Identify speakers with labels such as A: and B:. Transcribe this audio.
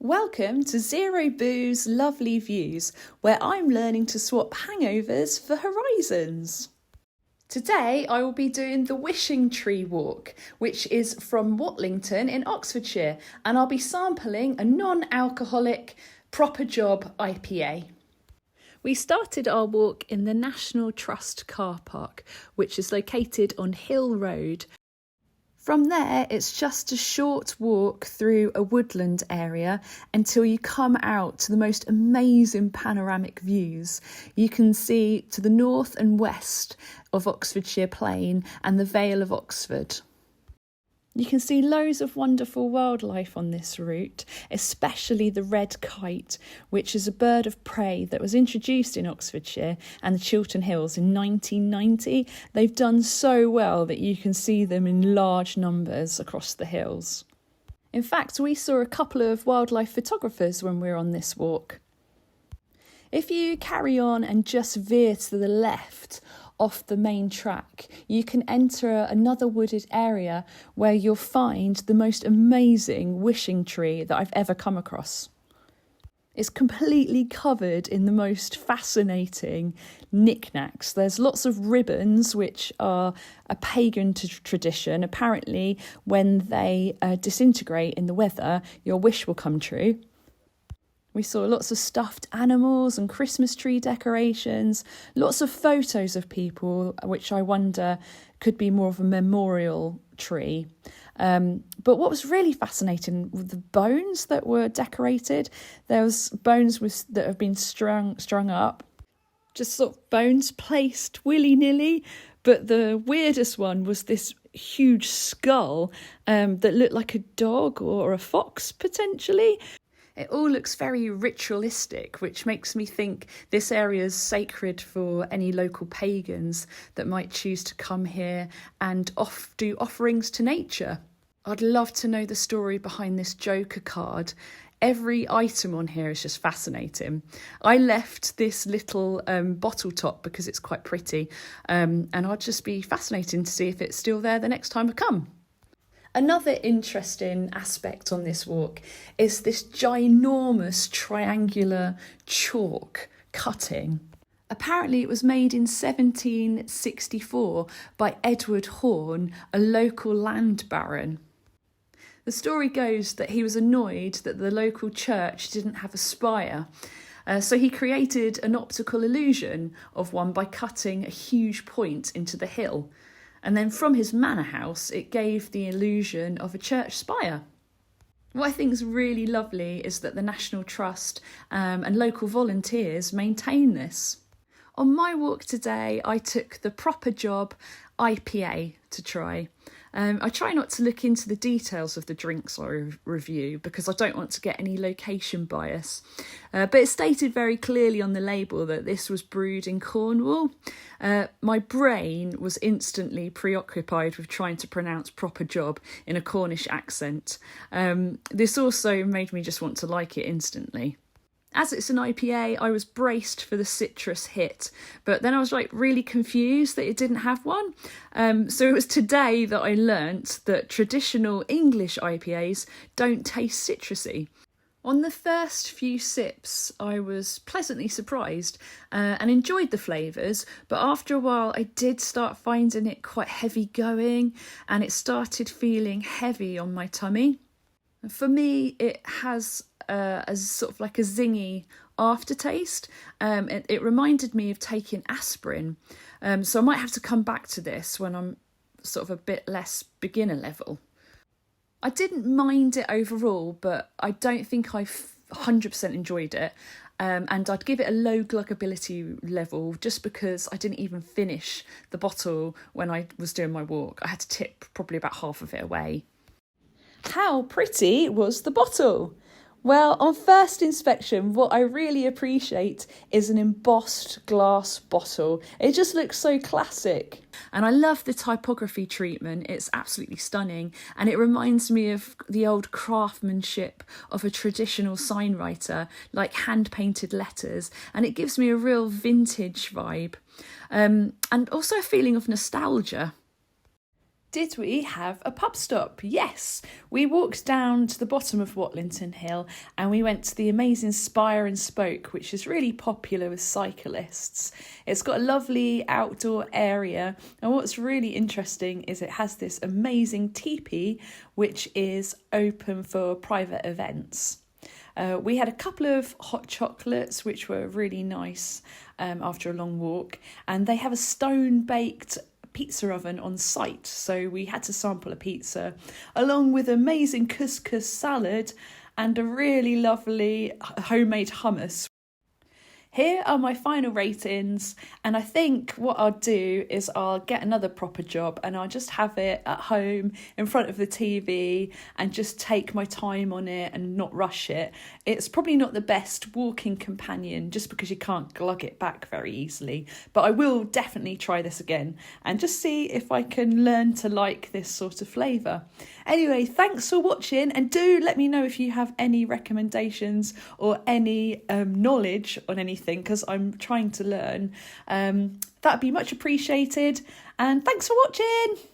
A: Welcome to Zero Booze Lovely Views, where I'm learning to swap hangovers for horizons. Today I will be doing the Wishing Tree Walk, which is from Watlington in Oxfordshire, and I'll be sampling a non-alcoholic Proper Job IPA. We started our walk in the National Trust car park, which is located on Hill Road. From there, it's just a short walk through a woodland area until you come out to the most amazing panoramic views. You can see to the north and west of Oxfordshire Plain and the Vale of Oxford. You can see loads of wonderful wildlife on this route, especially the red kite, which is a bird of prey that was introduced in Oxfordshire and the Chiltern Hills in 1990. They've done so well that you can see them in large numbers across the hills. In fact, we saw a couple of wildlife photographers when we were on this walk. If you carry on and just veer to the left off the main track, you can enter another wooded area where you'll find the most amazing wishing tree that I've ever come across. It's completely covered in the most fascinating knickknacks. There's lots of ribbons, which are a pagan tradition. Apparently, when they disintegrate in the weather, your wish will come true. We saw lots of stuffed animals and Christmas tree decorations, lots of photos of people, which I wonder could be more of a memorial tree. But what was really fascinating were the bones that were decorated. There was bones that have been strung up, just sort of bones placed willy-nilly. But the weirdest one was this huge skull that looked like a dog or a fox, potentially. It all looks very ritualistic, which makes me think this area is sacred for any local pagans that might choose to come here and do offerings to nature. I'd love to know the story behind this Joker card. Every item on here is just fascinating. I left this little bottle top because it's quite pretty, and I'd just be fascinating to see if it's still there the next time I come. Another interesting aspect on this walk is this ginormous triangular chalk cutting. Apparently it was made in 1764 by Edward Horne, a local land baron. The story goes that he was annoyed that the local church didn't have a spire, so he created an optical illusion of one by cutting a huge point into the hill. And then from his manor house, it gave the illusion of a church spire. What I think is really lovely is that the National Trust and local volunteers maintain this. On my walk today, I took the Proper Job IPA to try. I try not to look into the details of the drinks I review because I don't want to get any location bias. But it stated very clearly on the label that this was brewed in Cornwall. My brain was instantly preoccupied with trying to pronounce Proper Job in a Cornish accent. This also made me just want to like it instantly. As it's an IPA, I was braced for the citrus hit, but then I was really confused that it didn't have one. So it was today that I learnt that traditional English IPAs don't taste citrusy. On the first few sips, I was pleasantly surprised and enjoyed the flavours, but after a while I did start finding it quite heavy going and it started feeling heavy on my tummy. For me, it has a sort of like a zingy aftertaste. It reminded me of taking aspirin. So I might have to come back to this when I'm sort of a bit less beginner level. I didn't mind it overall, but I don't think I've 100% enjoyed it. And I'd give it a low gluggability level just because I didn't even finish the bottle when I was doing my walk. I had to tip probably about half of it away. How pretty was the bottle? Well, on first inspection, what I really appreciate is an embossed glass bottle. It just looks so classic. And I love the typography treatment. It's absolutely stunning. And it reminds me of the old craftsmanship of a traditional signwriter, like hand-painted letters. And it gives me a real vintage vibe. And also a feeling of nostalgia. Did we have a pub stop? Yes. We walked down to the bottom of Watlington Hill and we went to the amazing Spire Spoke, which is really popular with cyclists. It's got a lovely outdoor area, and what's really interesting is it has this amazing teepee which is open for private events. We had a couple of hot chocolates which were really nice after a long walk, and they have a stone-baked pizza oven on site, so we had to sample a pizza along with amazing couscous salad and a really lovely homemade hummus. Here are my final ratings, and I think what I'll do is I'll get another proper job and I'll just have it at home in front of the TV and just take my time on it and not rush it. It's probably not the best walking companion just because you can't glug it back very easily, but I will definitely try this again and just see if I can learn to like this sort of flavour. Anyway, thanks for watching, and do let me know if you have any recommendations or any knowledge on anything, because I'm trying to learn. That'd be much appreciated, and thanks for watching.